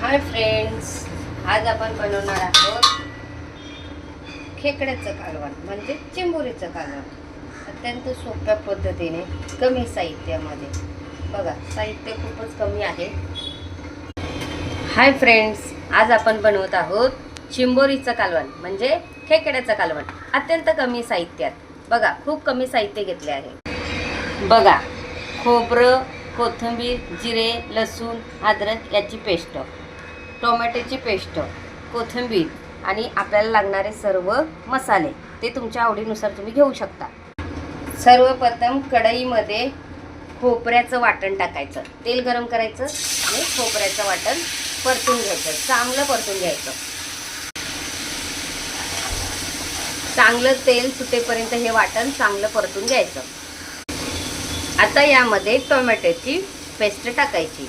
Hi friends, आज आपण बनवणार आहोत खेकड्याचं कालवण म्हणजे चिंबोरीचं कालवण. अत्यंत सोप्या पद्धतीने कमी साहित्यामध्ये. बघा, साहित्य खूपच कमी आहे. हाय फ्रेंड्स, आज आपण बनवत आहोत चिंबोरीचं कालवण म्हणजे खेकड्याचं कालवण अत्यंत कमी साहित्यात. बघा, खूप कमी साहित्य घेतले आहे. बघा, खोबरं, कोथिंबीर, जिरे, लसूण, अद्रक याची पेस्ट, टोमॅटोची पेस्ट, कोथिंबीर आणि आपल्याला लागणारे सर्व मसाले ते तुमच्या आवडीनुसार तुम्ही घेऊ शकता. सर्वप्रथम कढईमध्ये खोबऱ्याचं वाटण टाकायचं, तेल गरम करायचं आणि खोबऱ्याचं वाटण परतून घ्यायचं, चांगलं परतून घ्यायचं. चांगलं तेल सुटेपर्यंत हे वाटण चांगलं परतून घ्यायचं. आता यामध्ये टोमॅटोची पेस्ट टाकायची.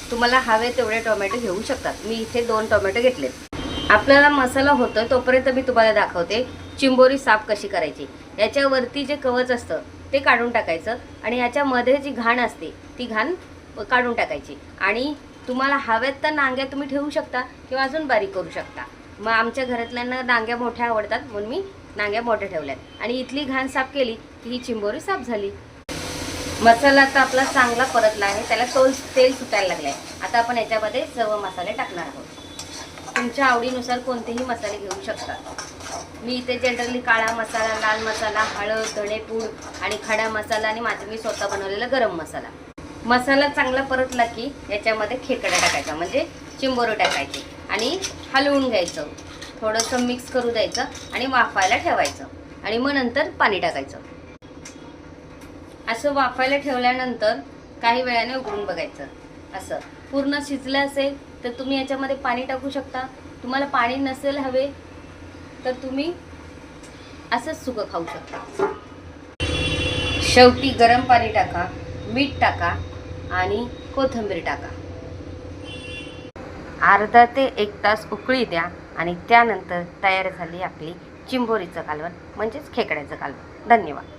तुम्हाला हवे तेवढे टोमॅटो घेऊ शकतात. मी इथे 2 टोमॅटो घेतलेत. आपल्याला मसाला होतो तोपर्यंत मी तुम्हाला दाखवते चिंबोरी साफ कशी करायची. याच्यावरती जे कवच असतं ते काढून टाकायचं आणि याच्यामध्ये जी घाण असते ती घाण काढून टाकायची. आणि तुम्हाला हव्यात तर नांग्या तुम्ही ठेवू शकता किंवा अजून बारीक करू शकता. मग आमच्या घरातल्यांना नांग्या मोठ्या आवडतात म्हणून मी नांग्या मोठ्या ठेवल्यात आणि इथली घाण साफ केली की ही चिंबोरी साफ झाली. मसाला आता आपला चांगला परतला आहे, त्याला तेल सुटायला लागलं आहे. आता आपण याच्यामध्ये सर्व मसाले टाकणार आहोत. तुमच्या आवडीनुसार कोणतेही मसाले घेऊ शकता. मी इथे जनरली काळा मसाला, लाल मसाला, हळद, धणेपूड आणि खडा मसाला आणि मी स्वतः बनवलेला गरम मसाला. मसाला चांगला परतला की याच्यामध्ये खेकडा टाकायचा म्हणजे चिंबोरी टाकायची आणि हलवून घ्यायचं. थोडंसं मिक्स करू द्यायचं आणि वाफायला ठेवायचं आणि मग नंतर पाणी टाकायचं. असं वाफायला ठेवल्यानंतर काही वेळाने उघडून बघायचं. असं पूर्ण शिजलं असेल तर तुम्ही याच्यामध्ये पाणी टाकू शकता. तुम्हाला पाणी नसेल हवे तर तुम्ही असंच सुकं खाऊ शकता. शेवटी गरम पाणी टाका, मीठ टाका आणि कोथिंबीर टाका. अर्धा ते 1 तास उकळी द्या आणि त्यानंतर तयार झाली आपली चिंबोरीचं कालवण म्हणजेच खेकड्याचं कालवण. धन्यवाद.